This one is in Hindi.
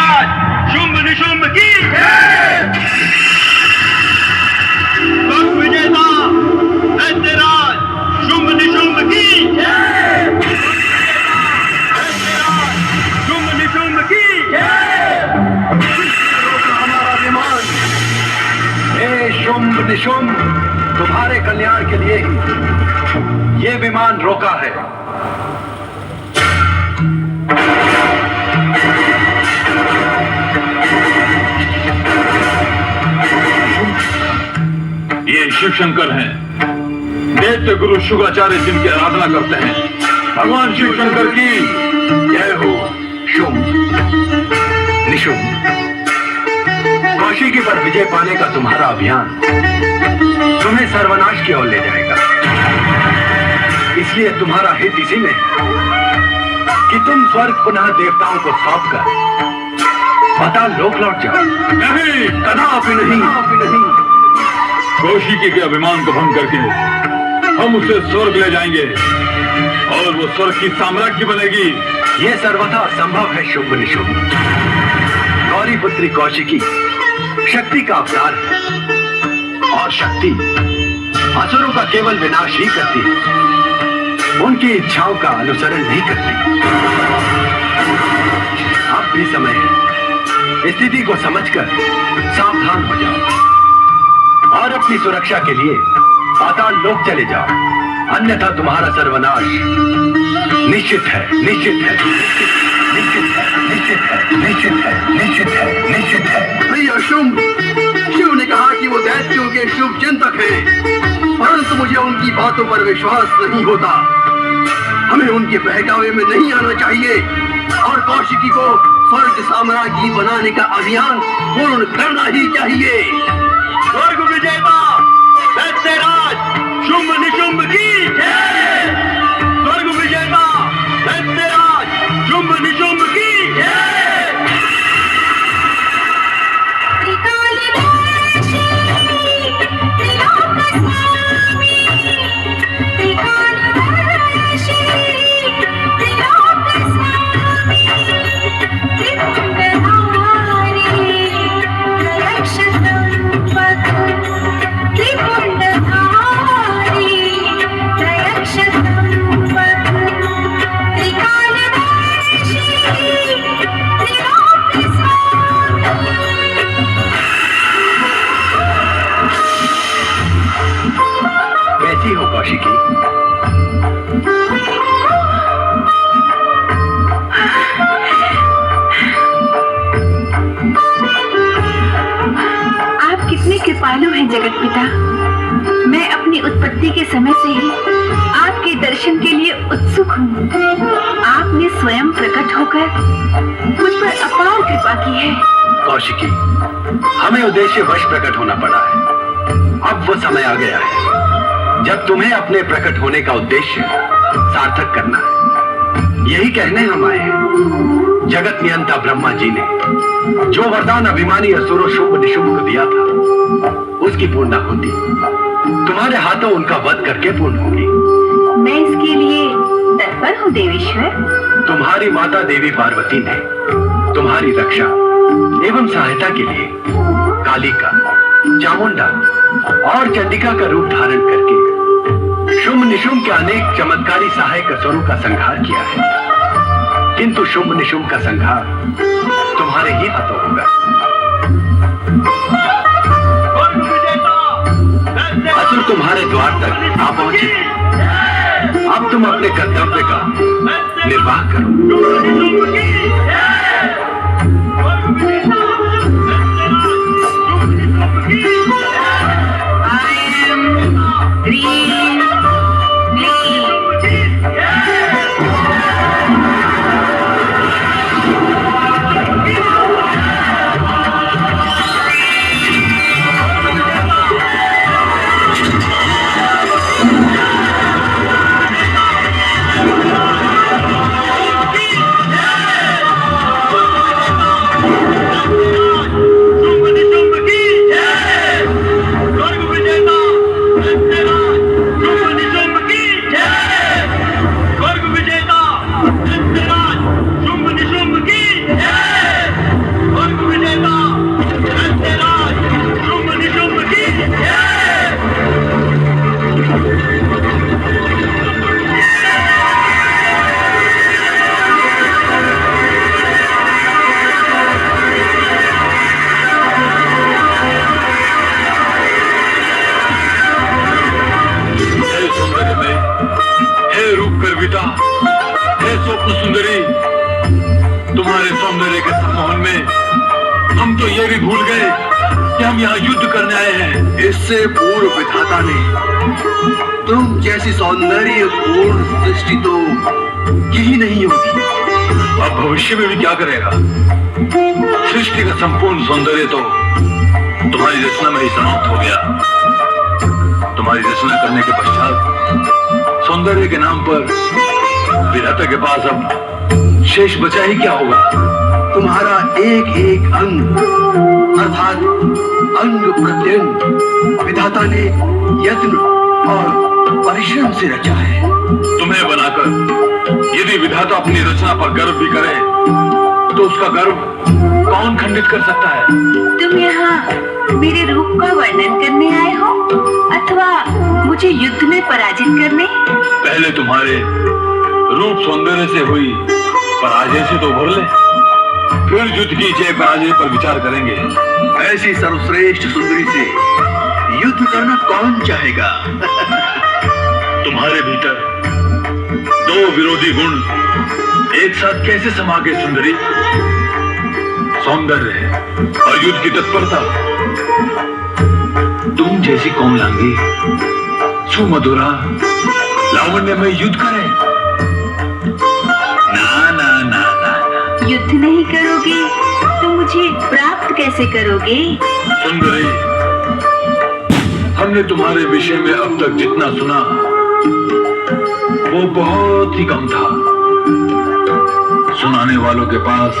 दैत्यराज शुंभ निशुंभ की स्वर्ग विजेता दैत्यराज शुंभ निशुंभ की शुंभ निशुंभ की हमारा विमान। हे शुंभ निशुंभ, तुम्हारे कल्याण के लिए ही ये विमान रोका है। ये शिव शंकर हैं, दैत्य गुरु शुक्राचार्य जिनकी आराधना करते हैं। भगवान शिव शंकर की जय हो। शुंभ निशुंभ, कौशिकी पर विजय पाने का तुम्हारा अभियान तुम्हें सर्वनाश की ओर ले जाएगा। इसलिए तुम्हारा हित इसी में है कि तुम स्वर्ग पुनः देवताओं को सौंपकर पाताल लोक लौट जाओ। नहीं, कदापि नहीं, कदापि नहीं। कौशिकी के अभिमान को भंग करके हम उसे स्वर्ग ले जाएंगे और वो स्वर्ग की साम्राज्य बनेगी। ये सर्वथा असंभव है शुंभ निशुंभ। गौरी पुत्री कौशिकी शक्ति का अवतार है और शक्ति असुरों का केवल विनाश ही करती है, उनकी इच्छाओं का अनुसरण नहीं करती। अब भी समय है, स्थिति को समझकर सावधान हो जाओ और अपनी सुरक्षा के लिए पाताल लोक चले जाओ, अन्यथा तुम्हारा सर्वनाश निश्चित है, निश्चित है, निश्चित है, निश्चित है, निश्चित है, निश्चित है, निश्चित है। भैया शुंभ, शिव ने कहा कि वो दैत्यों के शुभ चिंतक हैं, परंतु मुझे उनकी बातों पर विश्वास नहीं होता। हमें उनके बहकावे में नहीं आना चाहिए और कौशिकी को स्वर्ग साम्राज्य बनाने का अभियान पूर्ण करना ही चाहिए। स्वर्ग विजेता दैत्यराज शुंभ निशुंभ की स्वर्ग विजेता दैत्यराज शुंभ निशुंभ की कैसी हो कौशिकी? आप कितने कृपालु हैं जगत पिता। मैं अपनी उत्पत्ति के समय से ही आपके दर्शन के लिए उत्सुक हूँ। आपने स्वयं प्रकट होकर मुझ पर अपार कृपा की है। कौशिकी, हमें उद्देश्य वश प्रकट होना पड़ा है। अब वो समय आ गया है जब तुम्हें अपने प्रकट होने का उद्देश्य सार्थक करना है। यही कहने हम आए हैं। जगत नियंता ब्रह्मा जी ने जो वरदान अभिमानी असुरों शुंभ निशुंभ को दिया था, उसकी पूर्णाहुति तुम्हारे हाथों उनका वध करके पूर्ण होगी। मैं इसके लिए तत्पर हूँ देवेश्वर। तुम्हारी माता देवी पार्वती ने तुम्हारी रक्षा एवं सहायता के लिए कालिका, चामुंडा और चंडिका का रूप धारण करके शुंभ निशुंभ के अनेक चमत्कारी सहायक असुरों का संहार किया है। किंतु शुंभ निशुंभ का संहार तुम्हारे ही हाथों होगा। असुर तुम्हारे द्वार तक आ पहुंचे। अब तुम अपने कर्तव्य का निर्वाह करो। सौंदर्य के सम्मोहन में हम तो ये भी भूल गए कि हम यहाँ युद्ध करने आए हैं। इससे पूर्व विधाता ने तुम जैसी सौंदर्य पूर्ण सृष्टि तो यही नहीं होगी। अब भविष्य में भी क्या करेगा? सृष्टि का संपूर्ण सौंदर्य तो तुम्हारी रचना में ही समाप्त हो गया। तुम्हारी रचना करने के पश्चात सौंदर्य के नाम पर विधाता के पास अब शेष बचा ही क्या होगा? तुम्हारा एक एक अंग अर्थात अंग प्रत्यंग विधाता ने यत्न और परिश्रम से रचा है। तुम्हें बनाकर यदि विधाता अपनी रचना पर गर्व भी करे तो उसका गर्व कौन खंडित कर सकता है? तुम यहाँ मेरे रूप का वर्णन करने आए हो अथवा मुझे युद्ध में पराजित करने? पहले तुम्हारे रूप सौंदर्य से हुई पराजय से तो उभर ले, फिर युद्ध की जय पराजय पर विचार करेंगे। ऐसी सर्वश्रेष्ठ सुंदरी से युद्ध करना कौन चाहेगा? तुम्हारे भीतर दो विरोधी गुण एक साथ कैसे समा गए सुंदरी? सौंदर्य और युद्ध की तत्परता। तुम जैसी कोमलांगी सुमधुरा लावण्य में युद्ध करें? ना ना ना ना, युद्ध नहीं करोगे तो मुझे प्राप्त कैसे करोगे? सुंदरी, हमने तुम्हारे विषय में अब तक जितना सुना वो बहुत ही कम था। सुनाने वालों के पास